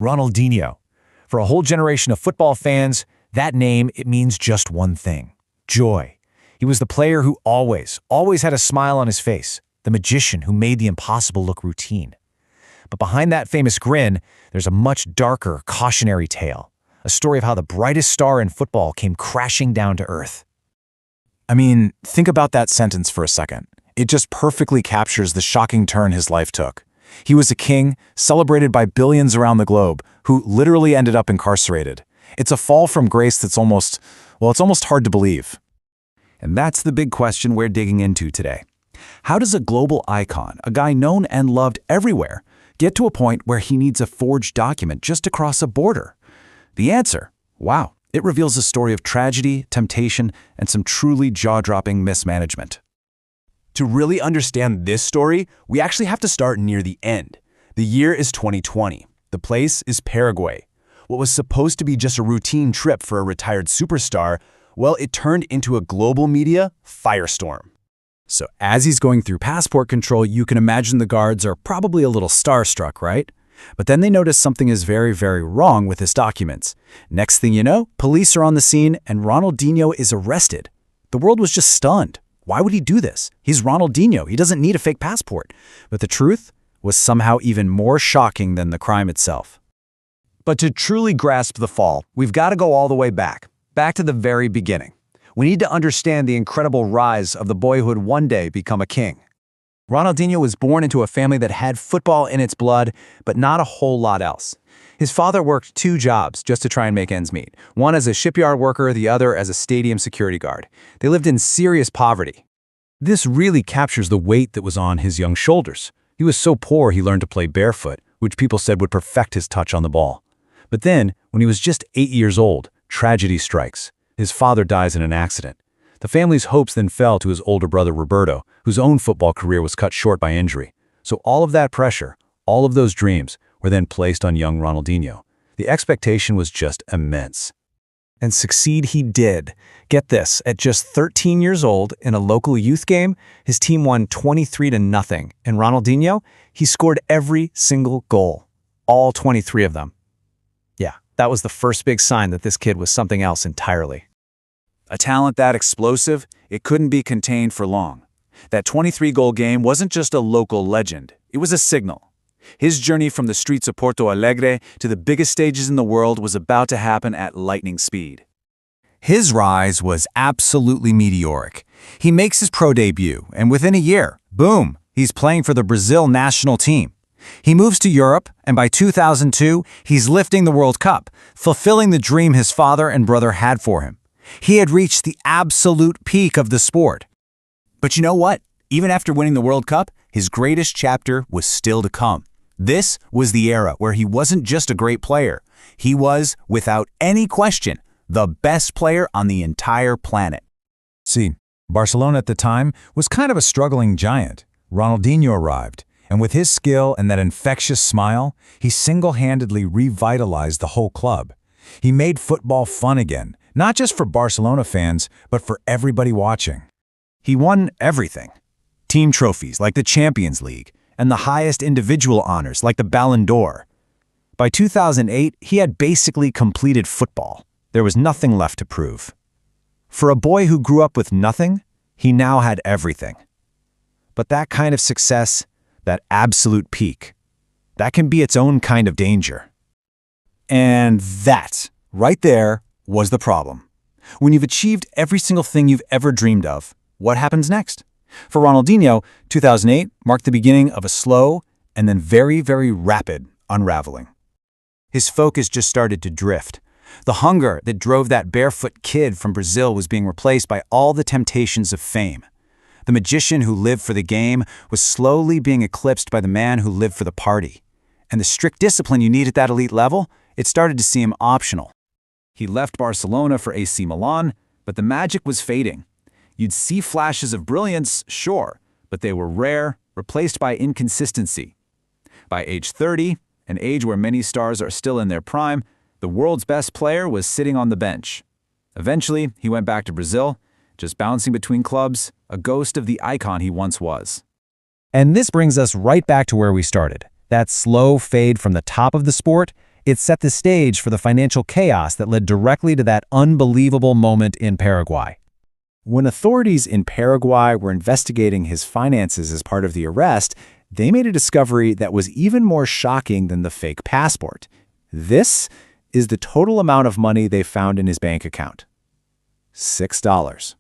Ronaldinho. For a whole generation of football fans, that name, it means just one thing: joy. He was the player who always had a smile on his face, the magician who made the impossible look routine. But behind that famous grin, there's a much darker, cautionary tale, a story of how the brightest star in football came crashing down to earth. I mean, think about that sentence for a second. It just perfectly captures the shocking turn his life took. He was a king, celebrated by billions around the globe, who literally ended up incarcerated. It's a fall from grace that's almost hard to believe. And that's the big question we're digging into today. How does a global icon, a guy known and loved everywhere, get to a point where he needs a forged document just to cross a border? The answer? Wow, it reveals a story of tragedy, temptation, and some truly jaw-dropping mismanagement. To really understand this story, we actually have to start near the end. The year is 2020. The place is Paraguay. What was supposed to be just a routine trip for a retired superstar, well, it turned into a global media firestorm. So as he's going through passport control, you can imagine the guards are probably a little starstruck, right? But then they notice something is very, very wrong with his documents. Next thing you know, police are on the scene and Ronaldinho is arrested. The world was just stunned. Why would he do this? He's Ronaldinho. He doesn't need a fake passport. But the truth was somehow even more shocking than the crime itself. But to truly grasp the fall, we've got to go all the way back to the very beginning. We need to understand the incredible rise of the boy who would one day become a king. Ronaldinho was born into a family that had football in its blood, but not a whole lot else. His father worked 2 jobs just to try and make ends meet, one as a shipyard worker, the other as a stadium security guard. They lived in serious poverty. This really captures the weight that was on his young shoulders. He was so poor he learned to play barefoot, which people said would perfect his touch on the ball. But then, when he was just 8 years old, tragedy strikes. His father dies in an accident. The family's hopes then fell to his older brother Roberto, whose own football career was cut short by injury. So all of that pressure, all of those dreams, were then placed on young Ronaldinho. The expectation was just immense. And succeed he did. Get this, at just 13 years old, in a local youth game, his team won 23-0. And Ronaldinho, he scored every single goal. All 23 of them. Yeah, that was the first big sign that this kid was something else entirely. A talent that explosive, it couldn't be contained for long. That 23-goal game wasn't just a local legend, it was a signal. His journey from the streets of Porto Alegre to the biggest stages in the world was about to happen at lightning speed. His rise was absolutely meteoric. He makes his pro debut, and within a year, boom, he's playing for the Brazil national team. He moves to Europe, and by 2002, he's lifting the World Cup, fulfilling the dream his father and brother had for him. He had reached the absolute peak of the sport. But you know what? Even after winning the World Cup, his greatest chapter was still to come. This was the era where he wasn't just a great player. He was, without any question, the best player on the entire planet. See, Barcelona at the time was kind of a struggling giant. Ronaldinho arrived, and with his skill and that infectious smile, he single-handedly revitalized the whole club. He made football fun again, not just for Barcelona fans, but for everybody watching. He won everything. Team trophies like the Champions League, and the highest individual honors like the Ballon d'Or. By 2008, he had basically completed football. There was nothing left to prove. For a boy who grew up with nothing, he now had everything. But that kind of success, that absolute peak, that can be its own kind of danger. And that, right there, was the problem. When you've achieved every single thing you've ever dreamed of, what happens next? For Ronaldinho, 2008 marked the beginning of a slow and then very, very rapid unraveling. His focus just started to drift. The hunger that drove that barefoot kid from Brazil was being replaced by all the temptations of fame. The magician who lived for the game was slowly being eclipsed by the man who lived for the party. And the strict discipline you need at that elite level, it started to seem optional. He left Barcelona for AC Milan, but the magic was fading. You'd see flashes of brilliance, sure, but they were rare, replaced by inconsistency. By age 30, an age where many stars are still in their prime, the world's best player was sitting on the bench. Eventually, he went back to Brazil, just bouncing between clubs, a ghost of the icon he once was. And this brings us right back to where we started, that slow fade from the top of the sport It set the stage for the financial chaos that led directly to that unbelievable moment in Paraguay. When authorities in Paraguay were investigating his finances as part of the arrest, they made a discovery that was even more shocking than the fake passport. This is the total amount of money they found in his bank account. $6.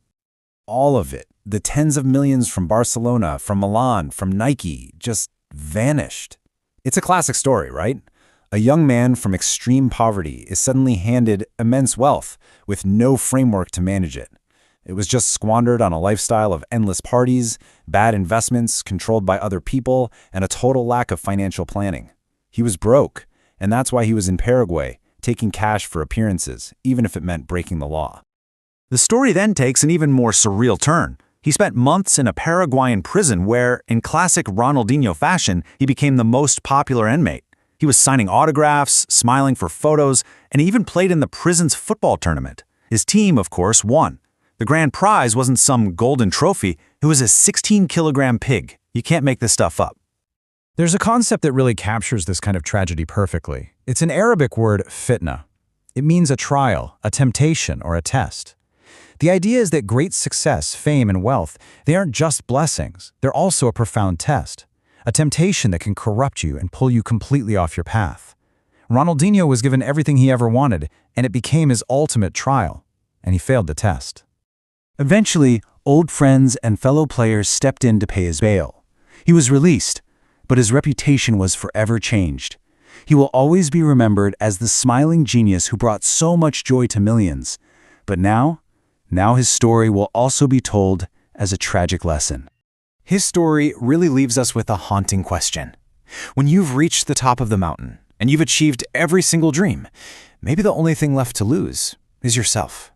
All of it, the tens of millions from Barcelona, from Milan, from Nike, just vanished. It's a classic story, right? A young man from extreme poverty is suddenly handed immense wealth with no framework to manage it. It was just squandered on a lifestyle of endless parties, bad investments controlled by other people, and a total lack of financial planning. He was broke, and that's why he was in Paraguay, taking cash for appearances, even if it meant breaking the law. The story then takes an even more surreal turn. He spent months in a Paraguayan prison where, in classic Ronaldinho fashion, he became the most popular inmate. He was signing autographs, smiling for photos, and he even played in the prison's football tournament. His team, of course, won. The grand prize wasn't some golden trophy, it was a 16-kilogram pig. You can't make this stuff up. There's a concept that really captures this kind of tragedy perfectly. It's an Arabic word, fitna. It means a trial, a temptation, or a test. The idea is that great success, fame, and wealth, they aren't just blessings. They're also a profound test, a temptation that can corrupt you and pull you completely off your path. Ronaldinho was given everything he ever wanted, and it became his ultimate trial, and he failed the test. Eventually, old friends and fellow players stepped in to pay his bail. He was released, but his reputation was forever changed. He will always be remembered as the smiling genius who brought so much joy to millions. But now his story will also be told as a tragic lesson. His story really leaves us with a haunting question. When you've reached the top of the mountain and you've achieved every single dream, maybe the only thing left to lose is yourself.